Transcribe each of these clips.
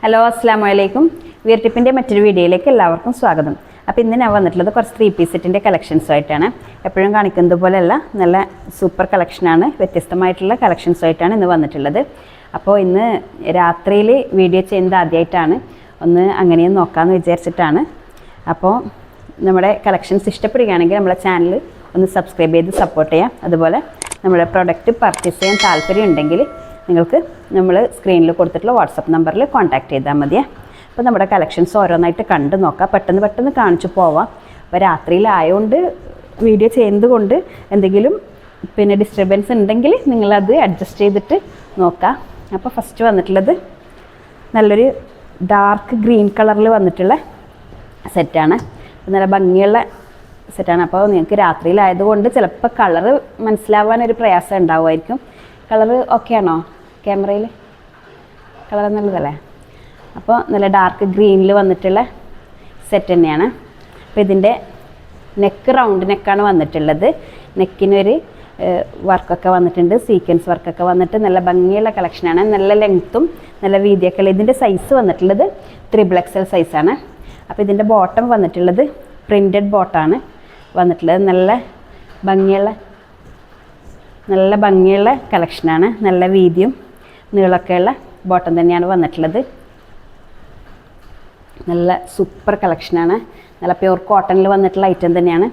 Hello അസ്സലാമു അലൈക്കും. Wear ടിപ്പിൻ്റെ മറ്റൊരു വീഡിയോയിലേക്ക് എല്ലാവർക്കും സ്വാഗതം. അപ്പോൾ ഇന്ന് ഞാൻ വന്നിട്ടുള്ളത് കുറച്ച് 3 പീസ് സെറ്റിൻ്റെ കളക്ഷൻസുമായിട്ടാണ്. എപ്പോഴും കാണിക്കുന്നത് പോലെയല്ല, നല്ല സൂപ്പർ കളക്ഷനാണ്, വ്യത്യസ്തമായിട്ടുള്ള കളക്ഷൻസുമായിട്ടാണ് ഇന്ന് വന്നിട്ടുള്ളത്. അപ്പോൾ ഇന്ന് രാത്രിയിൽ വീഡിയോ ചെയ്യുന്നത് ആദ്യമായിട്ടാണ്, ഒന്ന് അങ്ങനെയും നോക്കാമെന്ന് വിചാരിച്ചിട്ടാണ്. അപ്പോൾ നമ്മുടെ കളക്ഷൻസ് ഇഷ്ടപ്പെടുകയാണെങ്കിൽ നമ്മളെ ചാനൽ ഒന്ന് സബ്സ്ക്രൈബ് ചെയ്ത് സപ്പോർട്ട് ചെയ്യാം. അതുപോലെ നമ്മുടെ പ്രൊഡക്റ്റ് പർച്ചേസ് ചെയ്യാൻ താല്പര്യം ഉണ്ടെങ്കിൽ നിങ്ങൾക്ക് നമ്മൾ സ്ക്രീനിൽ കൊടുത്തിട്ടുള്ള വാട്സപ്പ് നമ്പറിൽ കോൺടാക്റ്റ് ചെയ്താൽ മതിയേ. അപ്പോൾ നമ്മുടെ കളക്ഷൻസ് ഓരോന്നായിട്ട് കണ്ട് നോക്കാം, പെട്ടെന്ന് കാണിച്ചു പോവാം. അപ്പോൾ രാത്രിയിലായതുകൊണ്ട് വീഡിയോ ചെയ്യുന്നത് കൊണ്ട് എന്തെങ്കിലും ഡിസ്റ്റർബൻസ് ഉണ്ടെങ്കിൽ നിങ്ങളത് അഡ്ജസ്റ്റ് ചെയ്തിട്ട് നോക്കാം. അപ്പോൾ ഫസ്റ്റ് വന്നിട്ടുള്ളത് നല്ലൊരു ഡാർക്ക് ഗ്രീൻ കളറിൽ വന്നിട്ടുള്ള സെറ്റാണ്. നല്ല ഭംഗിയുള്ള സെറ്റാണ്. അപ്പോൾ നിങ്ങൾക്ക് രാത്രിയിലായതുകൊണ്ട് ചിലപ്പോൾ കളറ് മനസ്സിലാവാനൊരു പ്രയാസം ഉണ്ടാവുമായിരിക്കും. കളറ് ഓക്കെ ആണോ? ക്യാമറയിൽ കളർ നല്ലതല്ലേ? അപ്പോൾ നല്ല ഡാർക്ക് ഗ്രീനിൽ വന്നിട്ടുള്ള സെറ്റ് തന്നെയാണ്. അപ്പോൾ ഇതിൻ്റെ നെക്ക് റൗണ്ട് നെക്കാണ് വന്നിട്ടുള്ളത്. നെക്കിനൊരു വർക്കൊക്കെ വന്നിട്ടുണ്ട്, സീക്വൻസ് വർക്കൊക്കെ വന്നിട്ട് നല്ല ഭംഗിയുള്ള കളക്ഷനാണ്. നല്ല ലെങ്ത്തും നല്ല വീതിയൊക്കെ ഉള്ള. ഇതിൻ്റെ സൈസ് വന്നിട്ടുള്ളത് 3XL സൈസാണ്. അപ്പോൾ ഇതിൻ്റെ ബോട്ടം വന്നിട്ടുള്ളത് പ്രിൻറ്റഡ് ബോട്ടാണ് വന്നിട്ടുള്ളത്. നല്ല ഭംഗിയുള്ള കളക്ഷനാണ്. നല്ല വീതിയും നീളമൊക്കെയുള്ള ബോട്ടം തന്നെയാണ് വന്നിട്ടുള്ളത്. നല്ല സൂപ്പർ കളക്ഷനാണ്. നല്ല പ്യൂർ കോട്ടണിൽ വന്നിട്ടുള്ള ഐറ്റം തന്നെയാണ്.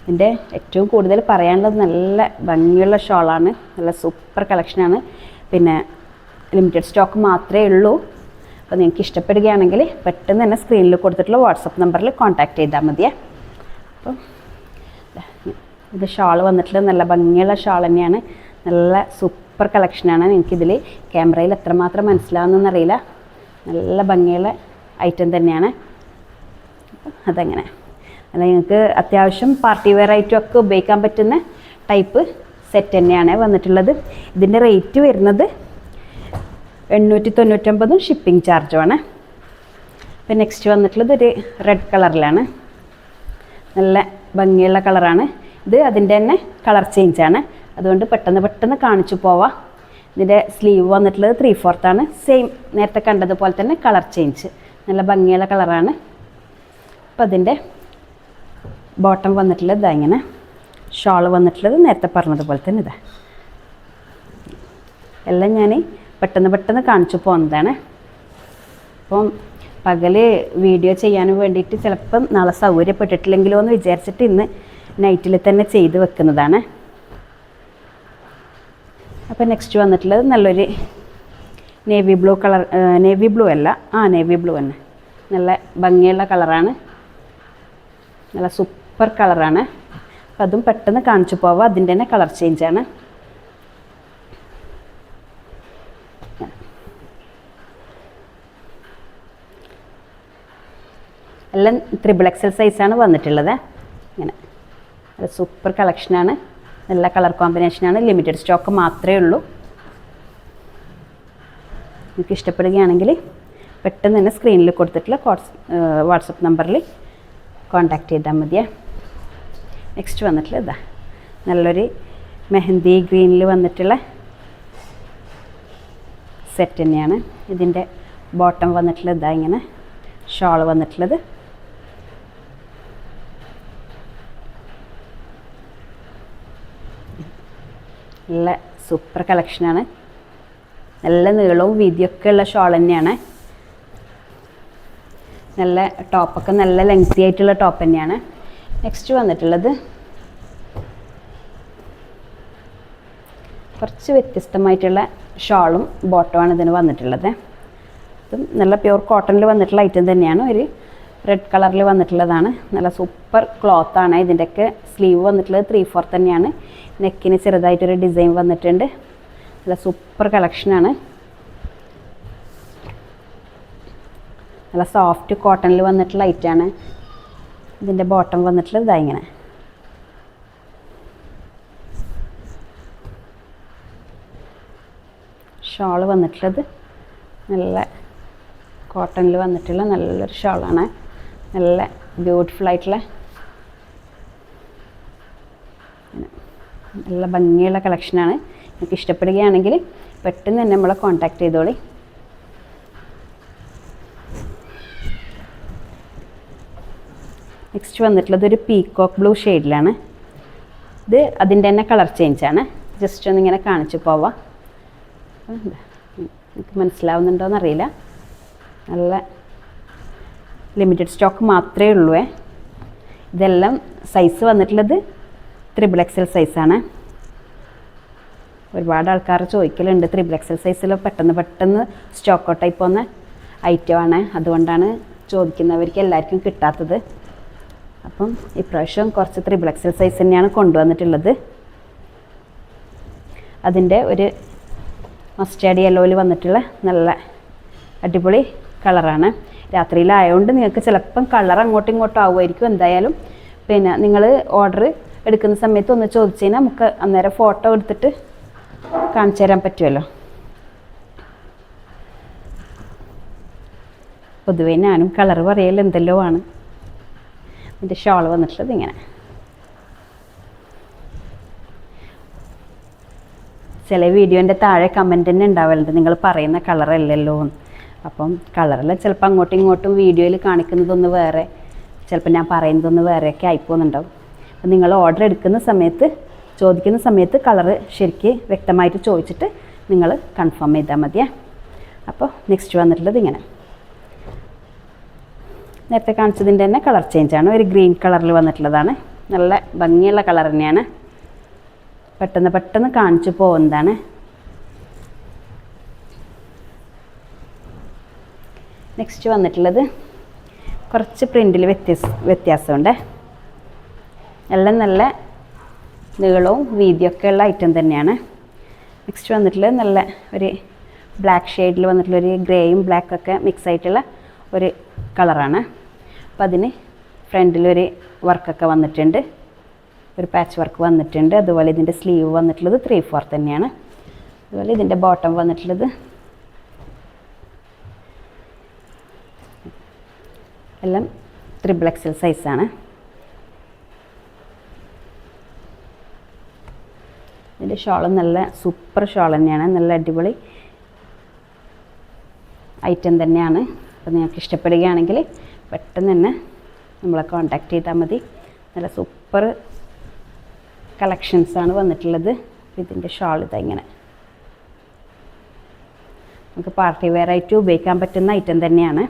ഇതിൻ്റെ ഏറ്റവും കൂടുതൽ പറയാനുള്ളത് നല്ല ഭംഗിയുള്ള ഷോളാണ്. നല്ല സൂപ്പർ കളക്ഷനാണ്. പിന്നെ ലിമിറ്റഡ് സ്റ്റോക്ക് മാത്രമേ ഉള്ളൂ. അപ്പോൾ നിങ്ങൾക്ക് ഇഷ്ടപ്പെടുകയാണെങ്കിൽ പെട്ടെന്ന് തന്നെ സ്ക്രീനിൽ കൊടുത്തിട്ടുള്ള വാട്സപ്പ് നമ്പറിൽ കോൺടാക്റ്റ് ചെയ്താൽ മതിയേ. അപ്പം ഇത് ഷാൾ വന്നിട്ടുള്ളത് നല്ല ഭംഗിയുള്ള ഷാൾ തന്നെയാണ്. നല്ല സൂപ്പർ കളക്ഷനാണ്. നിങ്ങൾക്കിതിൽ ക്യാമറയിൽ എത്രമാത്രം മനസ്സിലാവുന്നതെന്നറിയില്ല. നല്ല ഭംഗിയുള്ള ഐറ്റം തന്നെയാണ്. അതങ്ങനെ അല്ല, നിങ്ങൾക്ക് അത്യാവശ്യം പാർട്ടി വെയർ ഐറ്റം ഒക്കെ ഉപയോഗിക്കാൻ പറ്റുന്ന ടൈപ്പ് സെറ്റ് തന്നെയാണ് വന്നിട്ടുള്ളത്. ഇതിൻ്റെ റേറ്റ് വരുന്നത് 899 ഷിപ്പിംഗ് ചാർജുമാണ്. അപ്പോൾ നെക്സ്റ്റ് വന്നിട്ടുള്ളത് ഒരു റെഡ് കളറിലാണ്. നല്ല ഭംഗിയുള്ള കളറാണ്. ഇത് അതിൻ്റെ തന്നെ കളർ ചേഞ്ചാണ്, അതുകൊണ്ട് പെട്ടെന്ന് കാണിച്ചു പോവാം. ഇതിൻ്റെ സ്ലീവ് വന്നിട്ടുള്ളത് 3/4 ആണ്. സെയിം നേരത്തെ കണ്ടതുപോലെ തന്നെ കളർ ചേഞ്ച്. നല്ല ഭംഗിയുള്ള കളറാണ്. അപ്പോൾ അതിൻ്റെ ബോട്ടം വന്നിട്ടുള്ളത് ഇതാ ഇങ്ങനെ. ഷാൾ വന്നിട്ടുള്ളത് നേരത്തെ പറഞ്ഞതുപോലെ തന്നെ ഇതാ. എല്ലാം ഞാൻ പെട്ടെന്ന് കാണിച്ചു പോകുന്നതാണ്. അപ്പം പകൽ വീഡിയോ ചെയ്യാനും വേണ്ടിയിട്ട് ചിലപ്പം നാളെ സൗകര്യപ്പെട്ടിട്ടില്ലെങ്കിലോ എന്ന് വിചാരിച്ചിട്ട് ഇന്ന് നൈറ്റിൽ തന്നെ ചെയ്ത് വെക്കുന്നതാണ്. അപ്പോൾ നെക്സ്റ്റ് വന്നിട്ടുള്ളത് നല്ലൊരു navy blue colour. Navy blue അല്ല, നേവി ബ്ലൂ തന്നെ. നല്ല ഭംഗിയുള്ള കളറാണ്. നല്ല സൂപ്പർ കളറാണ്. അപ്പോൾ അതും പെട്ടെന്ന് കാണിച്ചു പോവാം. അതിൻ്റെ തന്നെ കളർ ചേഞ്ചാണ്. എല്ലാം 3XL സൈസാണ് വന്നിട്ടുള്ളത്. ഇങ്ങനെ നല്ല സൂപ്പർ കളക്ഷനാണ്. നല്ല കളർ കോമ്പിനേഷനാണ്. ലിമിറ്റഡ് സ്റ്റോക്ക് മാത്രമേ ഉള്ളൂ. നിങ്ങൾക്ക് ഇഷ്ടപ്പെടുകയാണെങ്കിൽ പെട്ടെന്ന് തന്നെ സ്ക്രീനിൽ കൊടുത്തിട്ടുള്ള വാട്സപ്പ് നമ്പറിൽ കോൺടാക്റ്റ് ചെയ്താൽ മതിയേ. നെക്സ്റ്റ് വന്നിട്ടുള്ള ഇതാ നല്ലൊരു മെഹന്തി ഗ്രീനിൽ വന്നിട്ടുള്ള സെറ്റ് തന്നെയാണ്. ഇതിൻ്റെ ബോട്ടം വന്നിട്ടുള്ളത് ഇതാ ഇങ്ങനെ. ഷാൾ വന്നിട്ടുള്ളത് നല്ല സൂപ്പർ കളക്ഷനാണ്. നല്ല നീളവും വീതിയൊക്കെ ഉള്ള ഷോൾ തന്നെയാണ്. നല്ല ടോപ്പൊക്കെ നല്ല ലെങ്തി ആയിട്ടുള്ള ടോപ്പ് തന്നെയാണ്. നെക്സ്റ്റ് വന്നിട്ടുള്ളത് കുറച്ച് വ്യത്യസ്തമായിട്ടുള്ള ഷോളും ബോട്ടമാണ് ഇതിന് വന്നിട്ടുള്ളത്. ഇതും നല്ല പ്യൂർ കോട്ടണിൽ വന്നിട്ടുള്ള ഐറ്റം തന്നെയാണ്. ഒരു റെഡ് കളറിൽ വന്നിട്ടുള്ളതാണ്. നല്ല സൂപ്പർ ക്ലോത്താണ്. ഇതിൻ്റെയൊക്കെ സ്ലീവ് വന്നിട്ടുള്ളത് 3/4 തന്നെയാണ്. നെക്കിന് ചെറുതായിട്ടൊരു ഡിസൈൻ വന്നിട്ടുണ്ട്. നല്ല സൂപ്പർ കളക്ഷനാണ്. നല്ല സോഫ്റ്റ് കോട്ടണിൽ വന്നിട്ടുള്ള ഐറ്റമാണ്. ഇതിൻ്റെ ബോട്ടം വന്നിട്ടുള്ളത് ഇതാ ഇങ്ങനെ. ഷാൾ വന്നിട്ടുള്ളത് നല്ല കോട്ടണിൽ വന്നിട്ടുള്ള നല്ലൊരു ഷാളാണ്. നല്ല ബ്യൂട്ടിഫുൾ ആയിട്ടുള്ള നല്ല ഭംഗിയുള്ള കളക്ഷനാണ്. നിങ്ങൾക്ക് ഇഷ്ടപ്പെടുകയാണെങ്കിൽ പെട്ടെന്ന് തന്നെ നമ്മളെ കോൺടാക്റ്റ് ചെയ്തോളി. നെക്സ്റ്റ് വന്നിട്ടുള്ളത് ഒരു പീകോക്ക് ബ്ലൂ ഷെയ്ഡിലാണ്. ഇത് അതിൻ്റെ തന്നെ കളർ ചേഞ്ചാണ്. ജസ്റ്റ് ഒന്നിങ്ങനെ കാണിച്ചു പോവാം. എനിക്ക് മനസ്സിലാവുന്നുണ്ടോയെന്ന് അറിയില്ല. നല്ല ലിമിറ്റഡ് സ്റ്റോക്ക് മാത്രമേ ഉള്ളൂ. ഇതെല്ലാം സൈസ് വന്നിട്ടുള്ളത് XXL സൈസാണ്. ഒരുപാട് ആൾക്കാർ ചോദിക്കലുണ്ട് XXL സൈസിൽ പെട്ടെന്ന് സ്റ്റോക്ക് ഔട്ടായി പോകുന്ന ഐറ്റമാണ്. അതുകൊണ്ടാണ് ചോദിക്കുന്നവർക്ക് എല്ലാവർക്കും കിട്ടാത്തത്. അപ്പം ഇപ്രാവശ്യം കുറച്ച് XXL സൈസ് തന്നെയാണ് കൊണ്ടുവന്നിട്ടുള്ളത്. അതിൻ്റെ ഒരു മസ്റ്റാർഡ് യെല്ലോയിൽ വന്നിട്ടുള്ള നല്ല അടിപൊളി കളറാണ്. രാത്രിയിലായതുകൊണ്ട് നിങ്ങൾക്ക് ചിലപ്പം കളർ അങ്ങോട്ടും ഇങ്ങോട്ടും ആവുമായിരിക്കും. എന്തായാലും പിന്നെ നിങ്ങൾ ഓർഡർ എടുക്കുന്ന സമയത്ത് ഒന്ന് ചോദിച്ചു കഴിഞ്ഞാൽ നമുക്ക് അന്നേരം ഫോട്ടോ എടുത്തിട്ട് കാണിച്ചു തരാൻ പറ്റുമല്ലോ. പൊതുവേ ഞാനും കളർ പറയൽ എന്തെല്ലോ ആണ്. ഇതിൻ്റെ ഷോൾ വന്നിട്ടുള്ളത് ഇങ്ങനെ. ചില വീഡിയോൻ്റെ താഴെ കമൻറ്റ് തന്നെ ഉണ്ടാവലുണ്ട് നിങ്ങൾ പറയുന്ന കളറല്ലല്ലോ. അപ്പം കളറെല്ലാം ചിലപ്പോൾ അങ്ങോട്ടും ഇങ്ങോട്ടും വീഡിയോയിൽ കാണിക്കുന്നതൊന്ന് വേറെ, ചിലപ്പോൾ ഞാൻ പറയുന്നതൊന്ന് വേറെയൊക്കെ ആയിപ്പോകുന്നുണ്ടാവും. അപ്പം നിങ്ങൾ ഓർഡർ എടുക്കുന്ന സമയത്ത് ചോദിക്കുന്ന സമയത്ത് കളറ് ശരിക്ക് വ്യക്തമായിട്ട് ചോദിച്ചിട്ട് നിങ്ങൾ കൺഫേം ചെയ്താൽ മതിയേ. അപ്പോൾ നെക്സ്റ്റ് വന്നിട്ടുള്ളത് ഇങ്ങനെ. നേരത്തെ കാണിച്ചതിൻ്റെ തന്നെ കളർ ചേഞ്ചാണ്. ഒരു ഗ്രീൻ കളറിൽ വന്നിട്ടുള്ളതാണ്. നല്ല ഭംഗിയുള്ള കളർ തന്നെയാണ്. പെട്ടെന്ന് കാണിച്ചു പോകുന്നതാണ്. നെക്സ്റ്റ് വന്നിട്ടുള്ളത് കുറച്ച് പ്രിൻറ്റിൽ വ്യത്യാസമുണ്ട്. എല്ലാം നല്ല നീളവും വീതിയൊക്കെ ഉള്ള ഐറ്റം തന്നെയാണ്. നെക്സ്റ്റ് വന്നിട്ടുള്ളത് നല്ല ഒരു ബ്ലാക്ക് ഷെയ്ഡിൽ വന്നിട്ടുള്ളൊരു ഗ്രേയും ബ്ലാക്കൊക്കെ മിക്സ് ആയിട്ടുള്ള ഒരു കളറാണ്. അപ്പോൾ അതിന് ഫ്രണ്ടിലൊരു വർക്കൊക്കെ വന്നിട്ടുണ്ട്, ഒരു പാച്ച് വർക്ക് വന്നിട്ടുണ്ട്. അതുപോലെ ഇതിൻ്റെ സ്ലീവ് വന്നിട്ടുള്ളത് 3/4 തന്നെയാണ്. അതുപോലെ ഇതിൻ്റെ ബോട്ടം വന്നിട്ടുള്ളത് എല്ലാം XXL സൈസാണ്. ഇതിൻ്റെ ഷോൾ നല്ല സൂപ്പർ ഷോൾ തന്നെയാണ്. നല്ല അടിപൊളി ഐറ്റം തന്നെയാണ്. അപ്പോൾ നിങ്ങൾക്ക് ഇഷ്ടപ്പെടുകയാണെങ്കിൽ പെട്ടെന്ന് തന്നെ നമ്മളെ കോൺടാക്റ്റ് ചെയ്താൽ മതി. നല്ല സൂപ്പർ കളക്ഷൻസാണ് വന്നിട്ടുള്ളത്. ഇതിൻ്റെ ഷോൾ ഇതാ ഇങ്ങനെ. നമുക്ക് പാർട്ടി വെയർ ആയിട്ട് ഉപയോഗിക്കാൻ പറ്റുന്ന ഐറ്റം തന്നെയാണ്.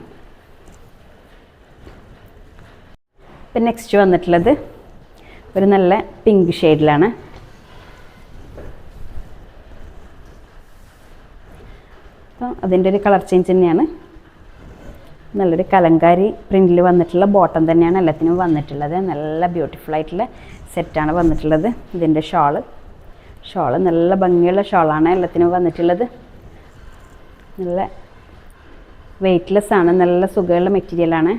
പിന്നെ നെക്സ്റ്റ് വന്നിട്ടുള്ളത് ഒരു നല്ല പിങ്ക് ഷെയ്ഡിലാണ്. അപ്പോൾ അതിൻ്റെ ഒരു കളർ ചേഞ്ച് തന്നെയാണ്. നല്ലൊരു കലങ്കാരി പ്രിൻറ്റിൽ വന്നിട്ടുള്ള ബോട്ടം തന്നെയാണ് എല്ലാത്തിനും വന്നിട്ടുള്ളത്. നല്ല ബ്യൂട്ടിഫുൾ ആയിട്ടുള്ള സെറ്റാണ് വന്നിട്ടുള്ളത്. ഇതിൻ്റെ ഷോള് നല്ല ഭംഗിയുള്ള ഷോളാണ് എല്ലാത്തിനും വന്നിട്ടുള്ളത്. നല്ല വെയ്റ്റ്ലെസ് ആണ്. നല്ല സുഖമുള്ള മെറ്റീരിയലാണ്.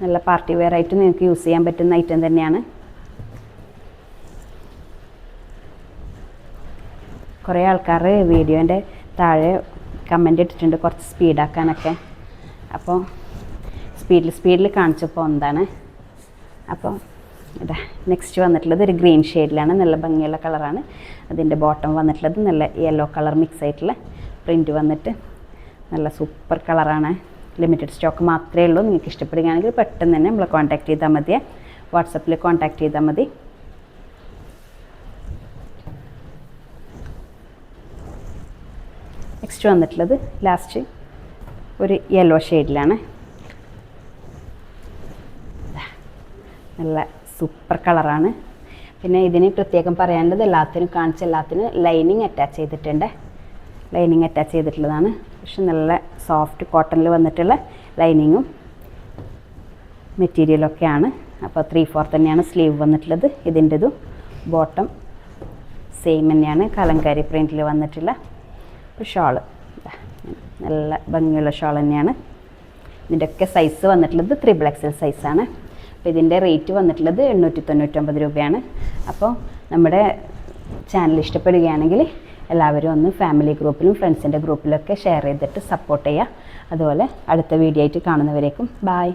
നല്ല പാർട്ടി വെയർ ആയിട്ട് നിങ്ങൾക്ക് യൂസ് ചെയ്യാൻ പറ്റുന്ന ഐറ്റം തന്നെയാണ്. കുറേ ആൾക്കാർ വീഡിയോൻ്റെ താഴെ കമൻ്റ് ഇട്ടിട്ടുണ്ട് കുറച്ച് സ്പീഡാക്കാനൊക്കെ. അപ്പോൾ സ്പീഡിൽ കാണിച്ചപ്പോൾ എന്താണ്. അപ്പോൾ ഇതാ നെക്സ്റ്റ് വന്നിട്ടുള്ളത് ഒരു ഗ്രീൻ ഷെയ്ഡിലാണ്. നല്ല ഭംഗിയുള്ള കളറാണ്. അതിൻ്റെ ബോട്ടം വന്നിട്ടുള്ളത് നല്ല യെല്ലോ കളർ മിക്സ് ആയിട്ടുള്ള പ്രിൻറ്റ് വന്നിട്ട് നല്ല സൂപ്പർ കളറാണ്. ലിമിറ്റഡ് സ്റ്റോക്ക് മാത്രമേ ഉള്ളൂ. നിങ്ങൾക്ക് ഇഷ്ടപ്പെടുകയാണെങ്കിൽ പെട്ടെന്ന് തന്നെ നമ്മളെ കോൺടാക്റ്റ് ചെയ്താൽ മതി. വാട്സപ്പിൽ കോൺടാക്റ്റ് ചെയ്താൽ മതി. നെക്സ്റ്റ് വന്നിട്ടുള്ളത് ലാസ്റ്റ് ഒരു യെല്ലോ ഷെയ്ഡിലാണ്. നല്ല സൂപ്പർ കളറാണ്. പിന്നെ ഇതിന് പ്രത്യേകം പറയാനുള്ളത് എല്ലാത്തിനും ലൈനിങ് അറ്റാച്ച് ചെയ്തിട്ടുണ്ട്. ലൈനിങ് അറ്റാച്ച് ചെയ്തിട്ടുള്ളതാണ്. പക്ഷെ നല്ല സോഫ്റ്റ് കോട്ടണിൽ വന്നിട്ടുള്ള ലൈനിങ്ങും മെറ്റീരിയലൊക്കെയാണ്. അപ്പോൾ 3/4 തന്നെയാണ് സ്ലീവ് വന്നിട്ടുള്ളത്. ഇതിൻ്റെതും ബോട്ടം സെയിം തന്നെയാണ്. കലങ്കാരി പ്രിൻറ്റിൽ വന്നിട്ടുള്ള ഷോള് നല്ല ഭംഗിയുള്ള ഷോൾ തന്നെയാണ്. ഇതിൻ്റെയൊക്കെ സൈസ് വന്നിട്ടുള്ളത് XXL സൈസാണ്. അപ്പോൾ ഇതിൻ്റെ റേറ്റ് വന്നിട്ടുള്ളത് 899 രൂപയാണ്. അപ്പോൾ നമ്മുടെ ചാനൽ ഇഷ്ടപ്പെടുകയാണെങ്കിൽ എല്ലാവരും ഒന്ന് ഫാമിലി ഗ്രൂപ്പിലും ഫ്രണ്ട്സിൻ്റെ ഗ്രൂപ്പിലൊക്കെ ഷെയർ ചെയ്തിട്ട് സപ്പോർട്ട് ചെയ്യുക. അതുപോലെ അടുത്ത വീഡിയോ ആയിട്ട് കാണുന്നവരേക്കും ബായ്.